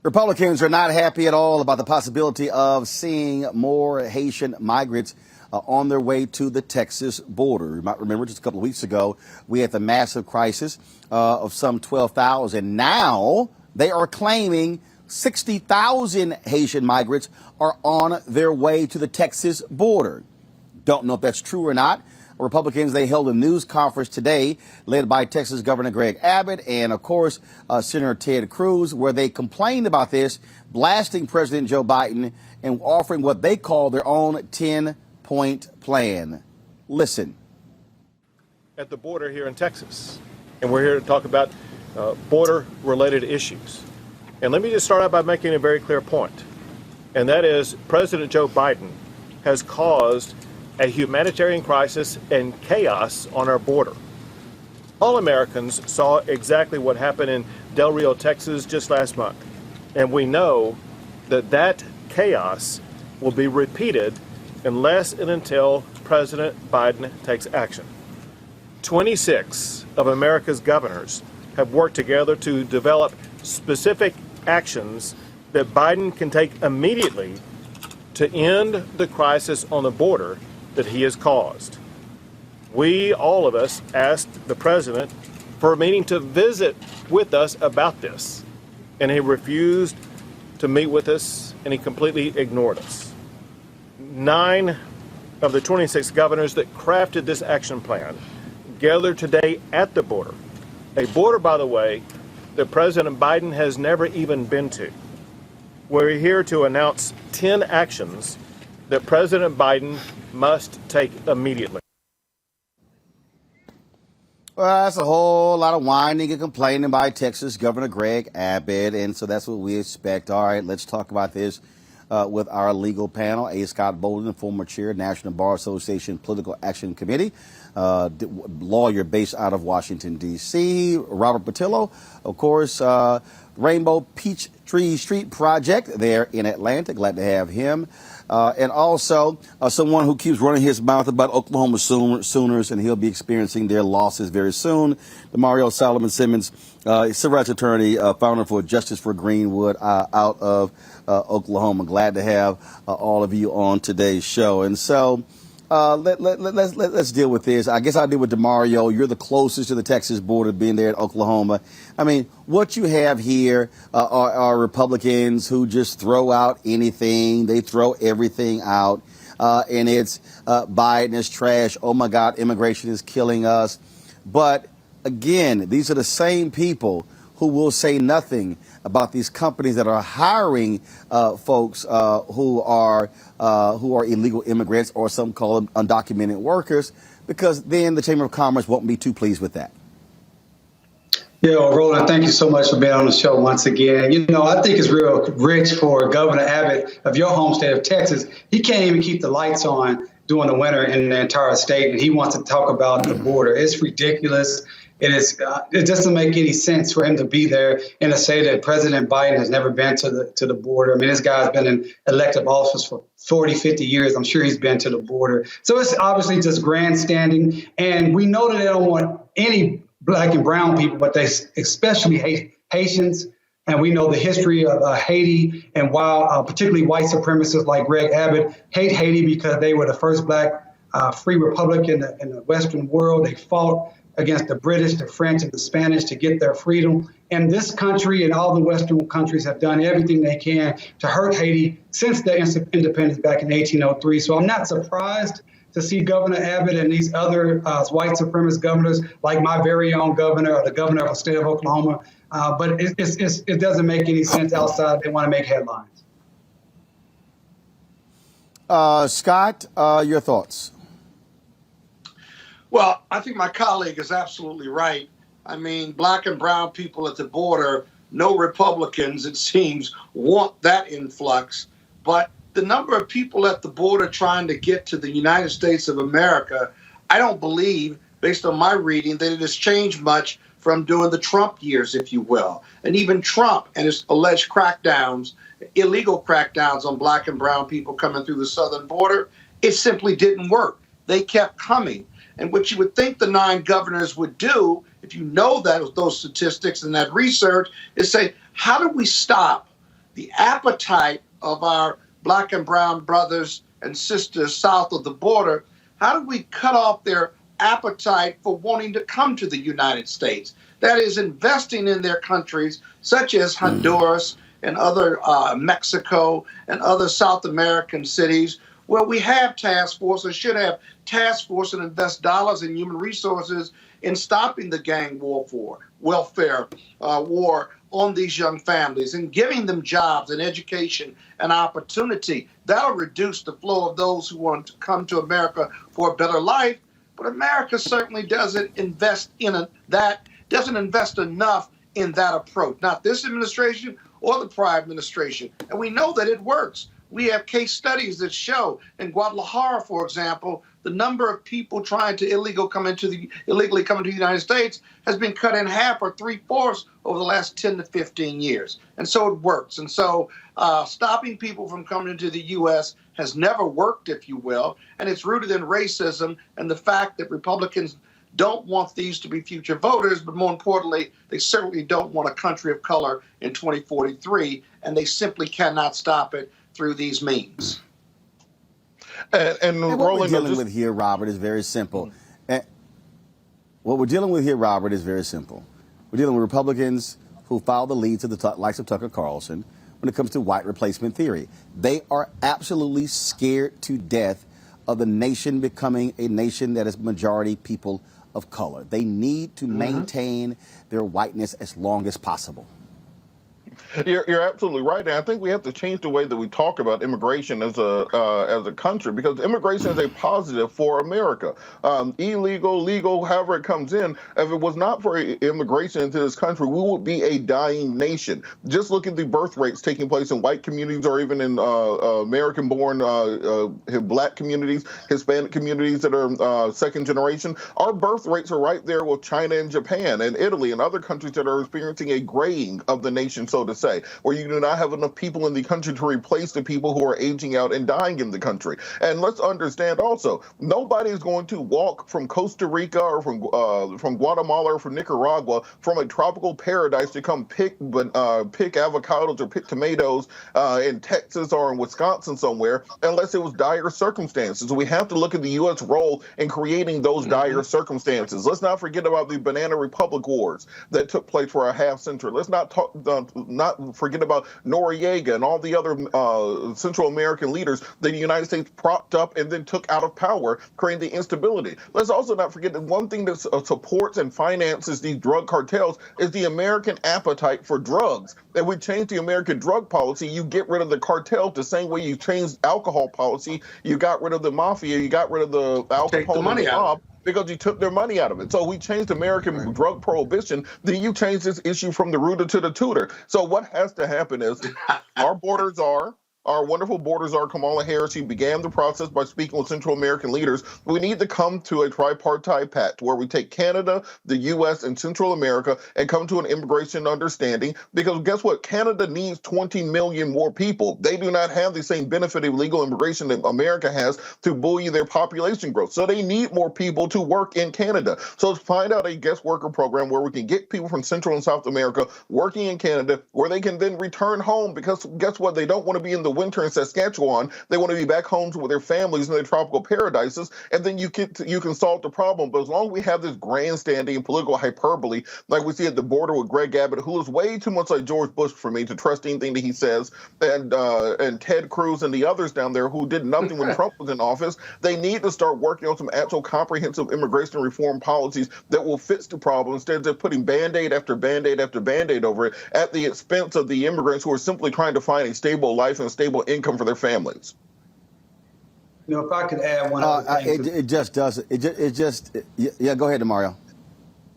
Republicans are not happy at all about the possibility of seeing more Haitian migrants on their way to the Texas border. You might remember just a couple of weeks ago, we had the massive crisis of some 12,000. Now they are claiming 60,000 Haitian migrants are on their way to the Texas border. Don't know if that's true or not. Republicans, they held a news conference today led by Texas Governor Greg Abbott and, of course, Senator Ted Cruz, where they complained about this, blasting President Joe Biden and offering what they call their own 10-point plan. Listen. At the border here in Texas, and we're here to talk about border-related issues. And let me just start out by making a very clear point, and that is President Joe Biden has caused a humanitarian crisis and chaos on our border. All Americans saw exactly what happened in Del Rio, Texas just last month. And we know that that chaos will be repeated unless and until President Biden takes action. 26 of America's governors have worked together to develop specific actions that Biden can take immediately to end the crisis on the border that he has caused. We, all of us, asked the president for a meeting to visit with us about this, and he refused to meet with us, and he completely ignored us. 9 of the 26 governors that crafted this action plan gathered today at the border, a border, by the way, that President Biden has never even been to. We're here to announce 10 actions that President Biden must take immediately. Well, that's a whole lot of whining and complaining by Texas Governor Greg Abbott, and so that's what we expect. All right, let's talk about this with our legal panel. A. Scott Bolden, former chair, National Bar Association Political Action Committee, lawyer based out of Washington, D.C. Robert Patillo, of course, Rainbow Peach Tree Street Project there in Atlanta. Glad to have him. And also someone who keeps running his mouth about Oklahoma Sooners, and he'll be experiencing their losses very soon. Demario Solomon Simmons, civil rights attorney, founder for Justice for Greenwood out of Oklahoma. Glad to have all of you on today's show. And so let's deal with this. I guess I'll deal with Demario. You're the closest to the Texas border, being there in Oklahoma. I mean, what you have here are Republicans who just throw out anything. They throw everything out. And it's Biden is trash. Oh, my God, immigration is killing us. But again, these are the same people who will say nothing about these companies that are hiring folks who are illegal immigrants, or some call them undocumented workers, because then the Chamber of Commerce won't be too pleased with that. Yeah, well, Roland, thank you so much for being on the show once again. You know, I think it's real rich for Governor Abbott of your home state of Texas. He can't even keep the lights on during the winter in the entire state, and he wants to talk about the border. It's ridiculous. It doesn't make any sense for him to be there and to say that President Biden has never been to the border. I mean, this guy's been in elective office for 40, 50 years. I'm sure he's been to the border. So it's obviously just grandstanding. And we know that they don't want any black and brown people, but they especially hate Haitians. And we know the history of Haiti, and while particularly white supremacists like Greg Abbott hate Haiti because they were the first black free republic in the Western world. They fought against the British, the French, and the Spanish to get their freedom. And this country and all the Western countries have done everything they can to hurt Haiti since their independence back in 1803. So I'm not surprised to see Governor Abbott and these other white supremacist governors, like my very own governor, or the governor of the state of Oklahoma. But it doesn't make any sense outside. They want to make headlines. Scott, your thoughts? Well, I think my colleague is absolutely right. I mean, black and brown people at the border, no Republicans, it seems, want that influx. But the number of people at the border trying to get to the United States of America, I don't believe, based on my reading, that it has changed much from during the Trump years, if you will. And even Trump and his alleged crackdowns, illegal crackdowns on black and brown people coming through the southern border, it simply didn't work. They kept coming. And what you would think the 9 governors would do, if you know that those statistics and that research, is say, how do we stop the appetite of our black and brown brothers and sisters south of the border, how do we cut off their appetite for wanting to come to the United States? That is, investing in their countries, such as Honduras and other Mexico and other South American cities, where we have task force or should have task force and invest dollars in human resources in stopping the gang welfare war on these young families and giving them jobs and education and opportunity. That'll reduce the flow of those who want to come to America for a better life. But America certainly doesn't invest doesn't invest enough in that approach. Not this administration or the prior administration. And we know that it works. We have case studies that show in Guadalajara, for example, the number of people trying to illegally come into the United States has been cut in half or 3/4 over the last 10 to 15 years. And so it works. And so stopping people from coming into the U.S. has never worked, if you will. And it's rooted in racism and the fact that Republicans don't want these to be future voters, but more importantly, they certainly don't want a country of color in 2043, and they simply cannot stop it through these means. And what Roland, we're dealing with here, Robert, is very simple. What we're dealing with here, Robert, is very simple. We're dealing with Republicans who follow the leads of the likes of Tucker Carlson when it comes to white replacement theory. They are absolutely scared to death of the nation becoming a nation that is majority people of color. They need to maintain their whiteness as long as possible. You're absolutely right, and I think we have to change the way that we talk about immigration as a country, because immigration is a positive for America. Illegal, legal, however it comes in. If it was not for immigration into this country, we would be a dying nation. Just look at the birth rates taking place in white communities or even in American-born black communities, Hispanic communities that are second generation. Our birth rates are right there with China and Japan and Italy and other countries that are experiencing a graying of the nation, so to say, where you do not have enough people in the country to replace the people who are aging out and dying in the country. And let's understand also, nobody is going to walk from Costa Rica or from Guatemala or from Nicaragua from a tropical paradise to come pick avocados or pick tomatoes in Texas or in Wisconsin somewhere, unless it was dire circumstances. We have to look at the U.S. role in creating those dire circumstances. Let's not forget about the Banana Republic Wars that took place for a half century. Let's not forget about Noriega and all the other Central American leaders that the United States propped up and then took out of power, creating the instability. Let's also not forget that one thing that supports and finances these drug cartels is the American appetite for drugs. If we change the American drug policy, you get rid of the cartels the same way you changed alcohol policy. You got rid of the mafia, you got rid of the Al Capone and the mob, because you took their money out of it. So we changed American drug prohibition, then you change this issue from the rooter to the tutor. So what has to happen is our wonderful borders are Kamala Harris. She began the process by speaking with Central American leaders. We need to come to a tripartite pact where we take Canada, the U.S., and Central America and come to an immigration understanding, because guess what? Canada needs 20 million more people. They do not have the same benefit of legal immigration that America has to buoy their population growth. So they need more people to work in Canada. So let's find out a guest worker program where we can get people from Central and South America working in Canada, where they can then return home, because guess what? They don't want to be in the winter in Saskatchewan. They want to be back home with their families in their tropical paradises, and then you can solve the problem. But as long as we have this grandstanding and political hyperbole, like we see at the border with Greg Abbott, who is way too much like George Bush for me to trust anything that he says, and Ted Cruz and the others down there who did nothing when Trump was in office, they need to start working on some actual comprehensive immigration reform policies that will fix the problem, instead of just putting Band-Aid after Band-Aid after Band-Aid over it at the expense of the immigrants who are simply trying to find a stable life and a stable income for their families. You know, if I could add one other thing. It just doesn't. Yeah, go ahead, Mario.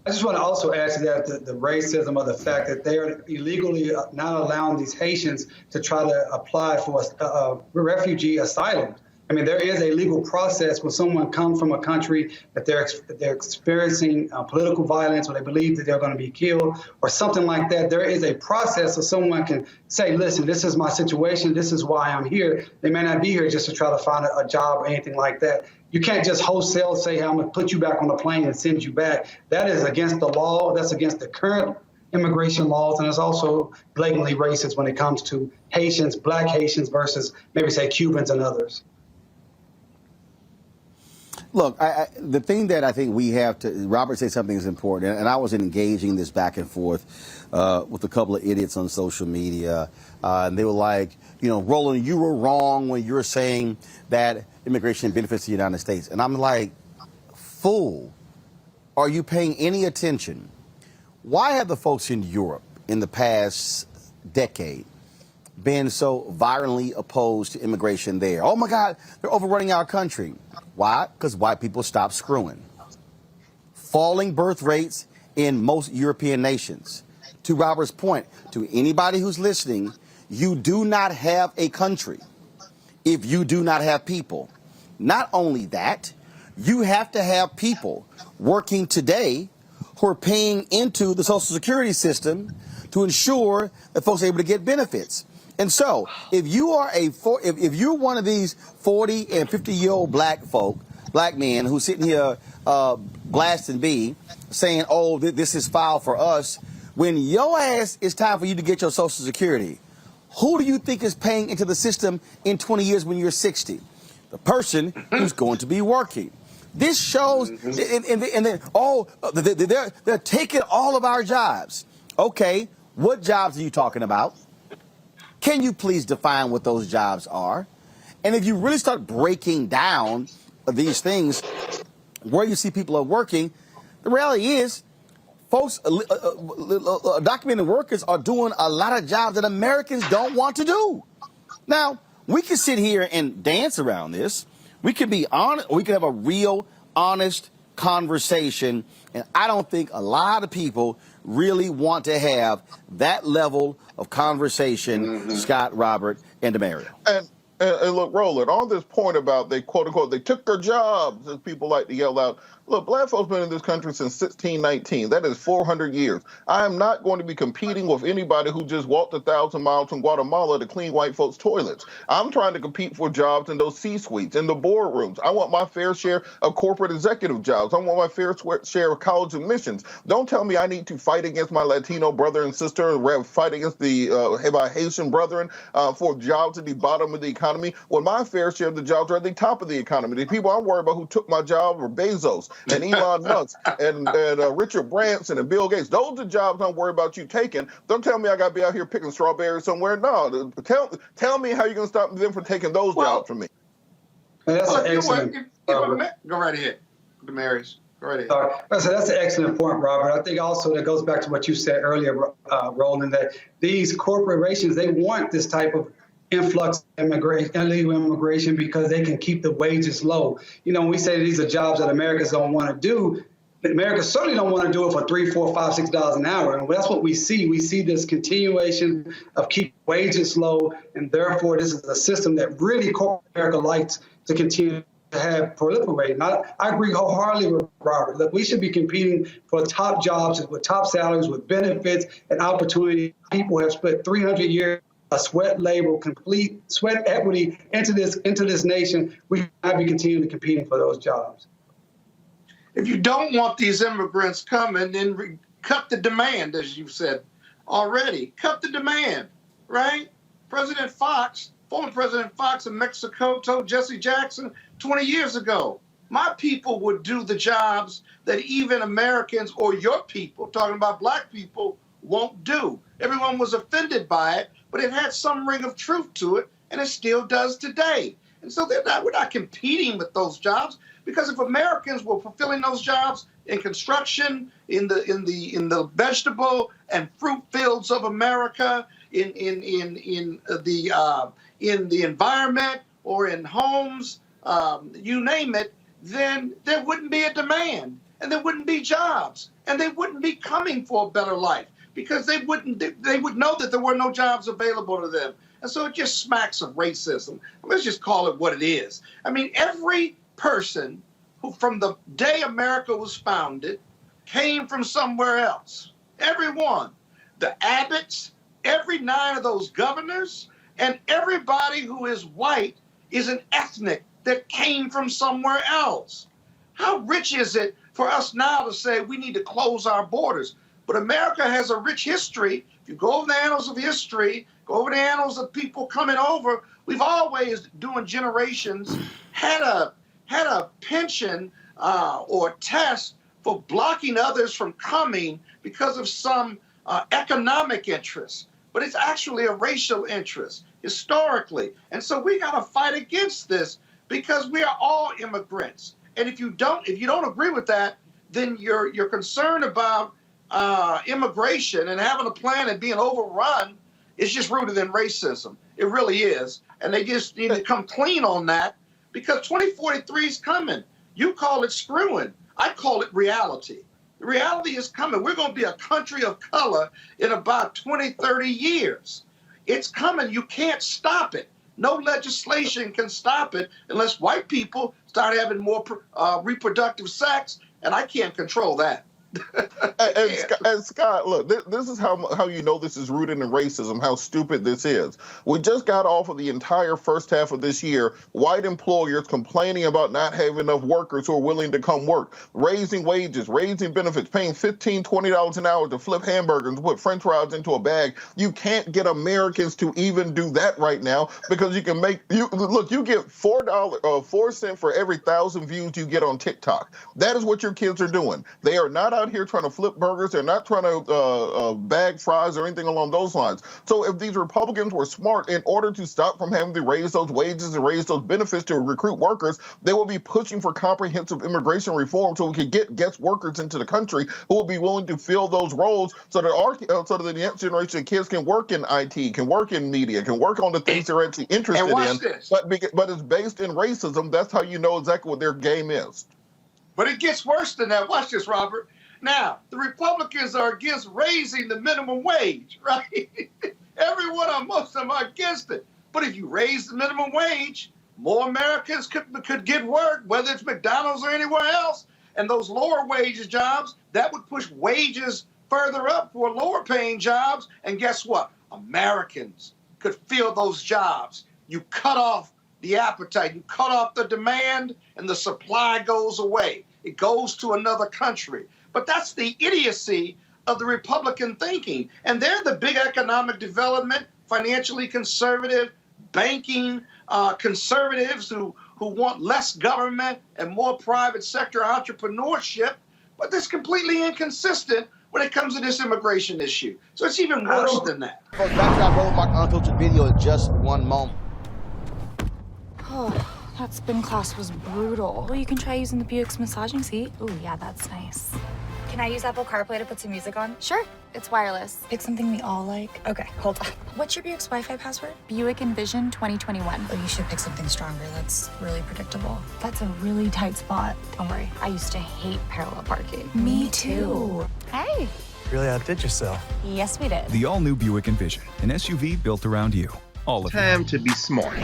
I just want to also add to that the racism of the fact that they are illegally not allowing these Haitians to try to apply for a refugee asylum. I mean, there is a legal process when someone comes from a country that they're experiencing political violence, or they believe that they're going to be killed or something like that. There is a process so someone can say, listen, this is my situation. This is why I'm here. They may not be here just to try to find a job or anything like that. You can't just wholesale say, hey, I'm going to put you back on the plane and send you back. That is against the law. That's against the current immigration laws, and it's also blatantly racist when it comes to Haitians, Black Haitians versus maybe say Cubans and others. Look, the thing that I think we have to, Robert said something is important, and I was engaging this back and forth with a couple of idiots on social media, and they were like, Roland, you were wrong when you were saying that immigration benefits the United States. And I'm like, fool, are you paying any attention? Why have the folks in Europe in the past decade been so violently opposed to immigration there? Oh my God, they're overrunning our country. Why? Because white people stopped screwing. Falling birth rates in most European nations. To Robert's point, to anybody who's listening, you do not have a country if you do not have people. Not only that, you have to have people working today who are paying into the Social Security system to ensure that folks are able to get benefits. And so, if you are if you're one of these 40 and 50-year-old black men who's sitting here blasting B, saying, "Oh, this is foul for us," when your ass is time for you to get your Social Security, who do you think is paying into the system in 20 years when you're 60? The person who's going to be working. This shows, and then they're taking all of our jobs. Okay, what jobs are you talking about? Can you please define what those jobs are? And if you really start breaking down these things, where you see people are working, the reality is, folks, documented workers are doing a lot of jobs that Americans don't want to do. Now, we can sit here and dance around this. We can be honest. We can have a real, honest conversation. And I don't think a lot of people really want to have that level of conversation, Scott, Robert, and Demario. And look, Roland, on this point about they, quote unquote, they took their jobs, as people like to yell out. Look, black folks been in this country since 1619. That is 400 years. I am not going to be competing with anybody who just walked 1,000 miles from Guatemala to clean white folks' toilets. I'm trying to compete for jobs in those C-suites, in the boardrooms. I want my fair share of corporate executive jobs. I want my fair share of college admissions. Don't tell me I need to fight against my Latino brother and sister, and fight against my Haitian brethren for jobs at the bottom of the economy, when my fair share of the jobs are at the top of the economy. The people I'm worried about who took my job are Bezos and Elon Musk and Richard Branson and Bill Gates. Those are jobs I'm worried about you taking. Don't tell me I got to be out here picking strawberries somewhere. No, tell me how you're going to stop them from taking those jobs from me. That's an excellent. Go right ahead, Demaris. Go right ahead. That's an excellent point, Robert. I think also that goes back to what you said earlier, Roland, that these corporations, they want this type of influx of illegal immigration because they can keep the wages low. When we say these are jobs that Americans don't want to do, Americans certainly don't want to do it for $3, $4, $5, $6 an hour. And that's what we see. We see this continuation of keep wages low, and therefore this is a system that really corporate America likes to continue to have proliferate. And I agree wholeheartedly with Robert. Look, we should be competing for top jobs with top salaries, with benefits and opportunity. People have spent 300 years of sweat labor, complete sweat equity into this nation. We have to be continuing to competing for those jobs. If you don't want these immigrants coming, then cut the demand, as you've said already. Cut the demand, right? Former President Fox of Mexico told Jesse Jackson 20 years ago, my people would do the jobs that even Americans or your people, talking about black people, won't do. Everyone was offended by it, but it had some ring of truth to it, and it still does today. And so we're not competing with those jobs, because if Americans were fulfilling those jobs in construction, in the vegetable and fruit fields of America, in the environment or in homes, you name it, then there wouldn't be a demand, and there wouldn't be jobs, and they wouldn't be coming for a better life, because they would know that there were no jobs available to them. And so it just smacks of racism. Let's just call it what it is. I mean, every person who from the day America was founded came from somewhere else. Everyone. The Abbotts, every 9 of those governors, and everybody who is white is an ethnic that came from somewhere else. How rich is it for us now to say we need to close our borders? But America has a rich history. If you go over the annals of history, go over the annals of people coming over, we've always, during generations, had a penchant or test for blocking others from coming because of some economic interest. But it's actually a racial interest historically. And so we got to fight against this because we are all immigrants. And if you don't agree with that, then you're concerned about immigration and having a plan and being overrun is just rooted in racism. It really is. And they just need to come clean on that because 2043 is coming. You call it screwing. I call it reality. The reality is coming. We're going to be a country of color in about 20, 30 years. It's coming. You can't stop it. No legislation can stop it unless white people start having more reproductive sex, and I can't control that. And Scott, look, this is how you know this is rooted in racism, how stupid this is. We just got off of the entire first half of this year, white employers complaining about not having enough workers who are willing to come work, raising wages, raising benefits, paying $15, $20 an hour to flip hamburgers and put french fries into a bag. You can't get Americans to even do that right now because you can you get $4 cents for every 1,000 views you get on TikTok. That is what your kids are doing. They are not out here trying to flip burgers. They're not trying to bag fries or anything along those lines. So if these Republicans were smart, in order to stop from having to raise those wages and raise those benefits to recruit workers, they will be pushing for comprehensive immigration reform so we can get guest workers into the country who will be willing to fill those roles so that the next generation of kids can work in IT, can work in media, can work on the things they're actually interested in. But it's based in racism. That's how you know exactly what their game is. But it gets worse than that. Watch this, Robert. Now, the Republicans are against raising the minimum wage, right? Most of them are against it. But if you raise the minimum wage, more Americans could get work, whether it's McDonald's or anywhere else. And those lower wages jobs, that would push wages further up for lower paying jobs. And guess what? Americans could fill those jobs. You cut off the appetite, you cut off the demand, and the supply goes away. It goes to another country. But that's the idiocy of the Republican thinking. And they're the big economic development, financially conservative, banking conservatives who want less government and more private sector entrepreneurship. But that's completely inconsistent when it comes to this immigration issue. So it's even worse than that. Folks, back to our Roland Mark Unfiltered video in just one moment. Oh, that spin class was brutal. Well, you can try using the Buick's massaging seat. Ooh, yeah, that's nice. Can I use Apple CarPlay to put some music on? Sure, it's wireless. Pick something we all like. Okay, hold on. What's your Buick's Wi-Fi password? Buick Envision 2021. Oh, you should pick something stronger. That's really predictable. That's a really tight spot. Don't worry, I used to hate parallel parking. Me too. Hey. Really outdid yourself. Yes, we did. The all-new Buick Envision, an SUV built around you. All of Time to be smart.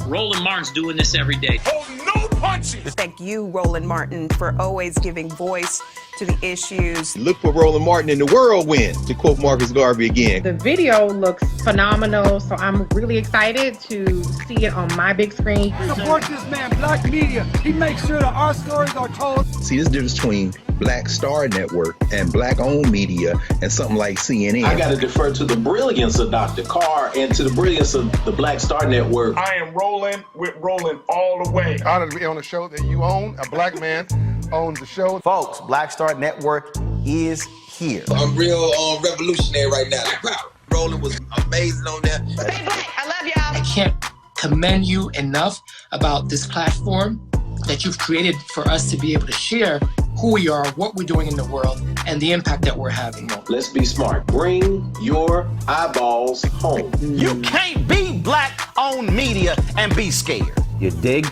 Roland Martin's doing this every day. Oh, no punches! Thank you, Roland Martin, for always giving voice to the issues. Look for Roland Martin in the whirlwind, to quote Marcus Garvey again. The video looks phenomenal, so I'm really excited to see it on my big screen. Support this man, Black Media. He makes sure that our stories are told. See, there's a difference between Black Star Network and Black-owned media and something like CNN. I got to defer to the brilliance of Dr. Carr and to the brilliance of the Black Star Network. I am rolling with Roland all the way. Honored to be on a show that you own. A black man owns the show. Folks, Black Star Network is here. I'm real revolutionary right now. Roland was amazing on there. Stay black. I love y'all. I can't commend you enough about this platform that you've created for us to be able to share who we are, what we're doing in the world, and the impact that we're having. Let's be smart. Bring your eyeballs home. You can't be Black-owned media and be scared. You dig?